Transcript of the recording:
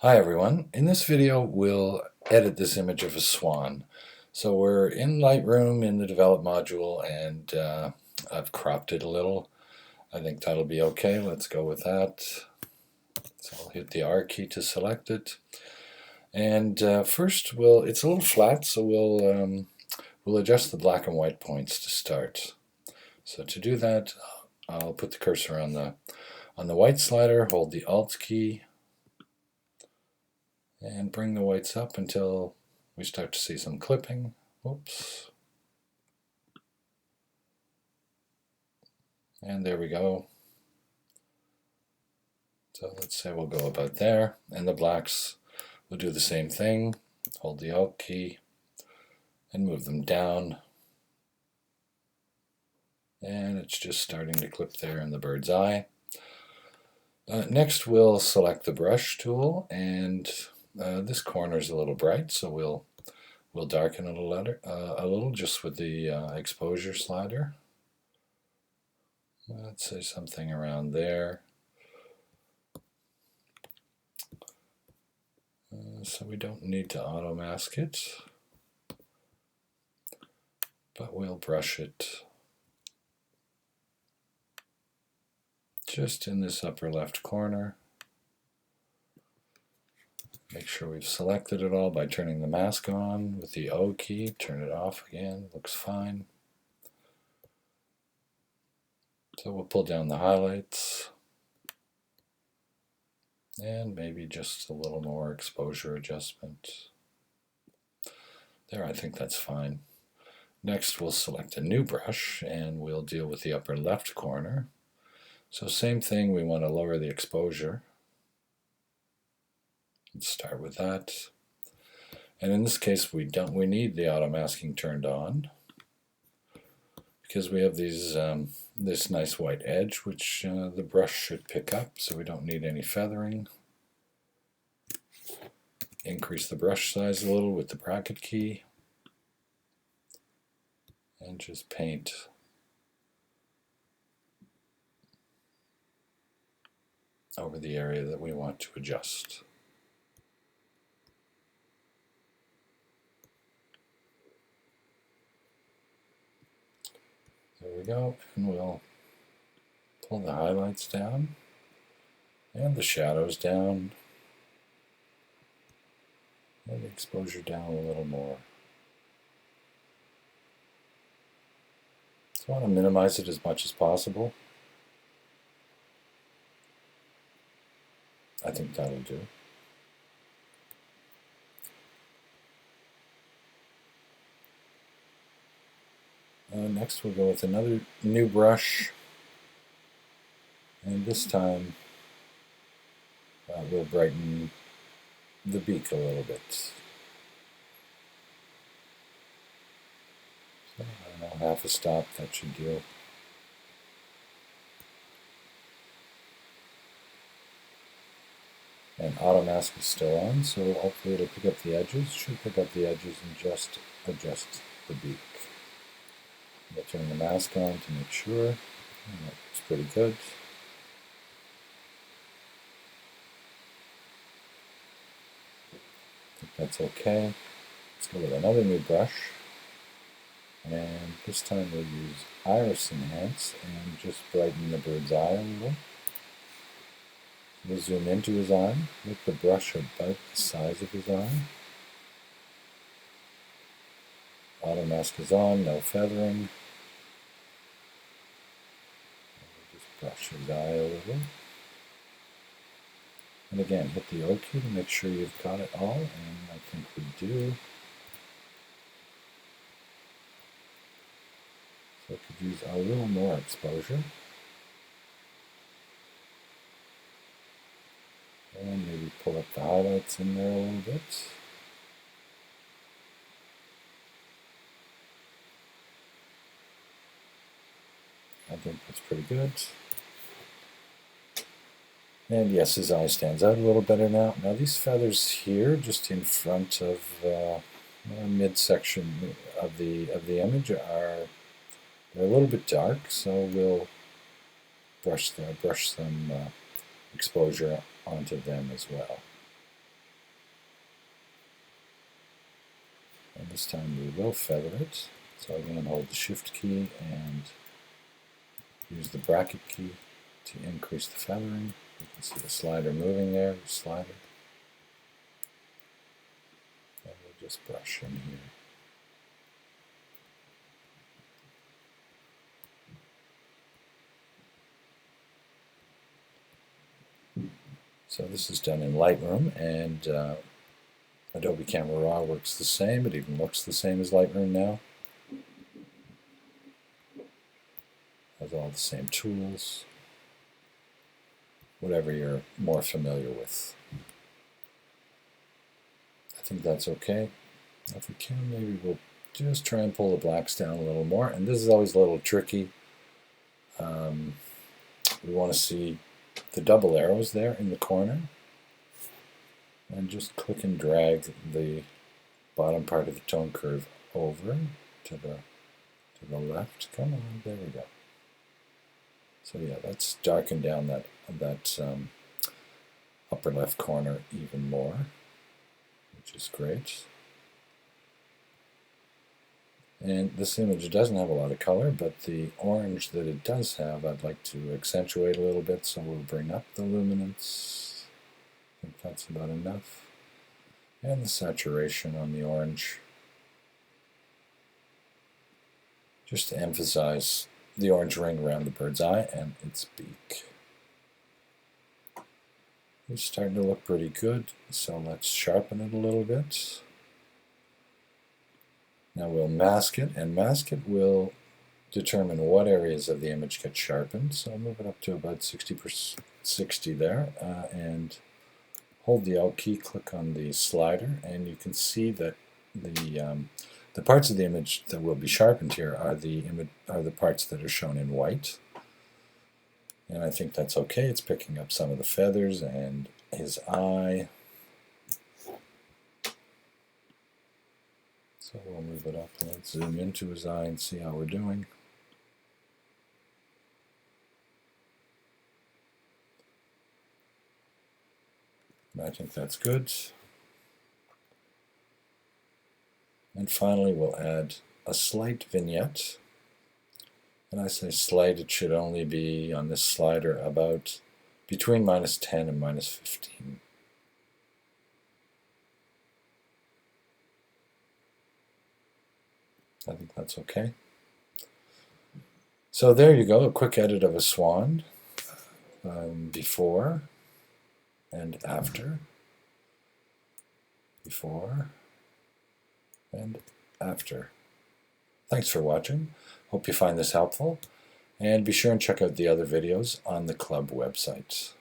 Hi everyone. In this video we'll edit this image of a swan. So we're in Lightroom in the develop module and I've cropped it a little. I think that'll be okay. Let's go with that. So I'll hit the R key to select it. And first it's a little flat, so we'll adjust the black and white points to start. So to do that, I'll put the cursor on the white slider, hold the Alt key, and bring the whites up until we start to see some clipping. Whoops. And there we go. So let's say we'll go about there. And the blacks, we'll do the same thing. Hold the Alt key and move them down. And it's just starting to clip there in the bird's eye. Next we'll select the brush tool, and this corner is a little bright, so we'll darken it a little just with the exposure slider. Let's say something around there. So we don't need to auto mask it, but we'll brush it just in this upper left corner. Make sure we've selected it all by turning the mask on with the O key. Turn it off again, looks fine. So we'll pull down the highlights and maybe just a little more exposure adjustment. There, I think that's fine. Next we'll select a new brush and we'll deal with the upper left corner. So same thing, we want to lower the exposure. Let's start with that. And in this case we need the auto masking turned on, because we have these this nice white edge which the brush should pick up, so we don't need any feathering. Increase the brush size a little with the bracket key and just paint over the area that we want to adjust. There we go, and we'll pull the highlights down and the shadows down and the exposure down a little more. So I want to minimize it as much as possible. I think that'll do. Next we'll go with another new brush, and this time we'll brighten the beak a little bit. So, I don't know, half a stop, that should do. And auto mask is still on, so hopefully it'll pick up the edges. Should pick up the edges and just adjust the beak. I'll turn the mask on to make sure. It's pretty good. I think that's okay. Let's go with another new brush. And this time we'll use Iris Enhance and just brighten the bird's eye a little. We'll zoom into his eye, make the brush about the size of his eye. Auto mask is on, no feathering. Just brush his eye a little. And again, hit the O key to make sure you've got it all, and I think we do. So I could use a little more exposure. And maybe pull up the highlights in there a little bit. I think that's pretty good. And yes, his eye stands out a little better now. Now these feathers here, just in front of midsection of the image, they're a little bit dark, so we'll brush some exposure onto them as well. This time we will feather it. So again, hold the Shift key and use the bracket key to increase the feathering. You can see the slider moving there, the slider. And we'll just brush in here. So this is done in Lightroom, and Adobe Camera Raw works the same. It even looks the same as Lightroom now. Has all the same tools, whatever you're more familiar with. I think that's okay. If we can, maybe we'll just try and pull the blacks down a little more. And this is always a little tricky. We want to see the double arrows there in the corner. And just click and drag the bottom part of the tone curve over to the left. Come on, there we go. So yeah, that's darkened down that upper left corner even more, which is great. And this image doesn't have a lot of color, but the orange that it does have, I'd like to accentuate a little bit, so we'll bring up the luminance. I think that's about enough. And the saturation on the orange, just to emphasize the orange ring around the bird's eye and its beak. It's starting to look pretty good, so let's sharpen it a little bit. Now we'll mask it, and mask it will determine what areas of the image get sharpened. So I'll move it up to about 60 there, and hold the Alt key, click on the slider, and you can see that the parts of the image that will be sharpened here are the parts that are shown in white. And I think that's okay. It's picking up some of the feathers and his eye. So we'll move it up. Let's zoom into his eye and see how we're doing. I think that's good. And finally, we'll add a slight vignette. And I say slight, it should only be on this slider about between -10 and -15. I think that's okay. So there you go, a quick edit of a swan before and after. Before and after. Thanks for watching. Hope you find this helpful. And be sure and check out the other videos on the club website.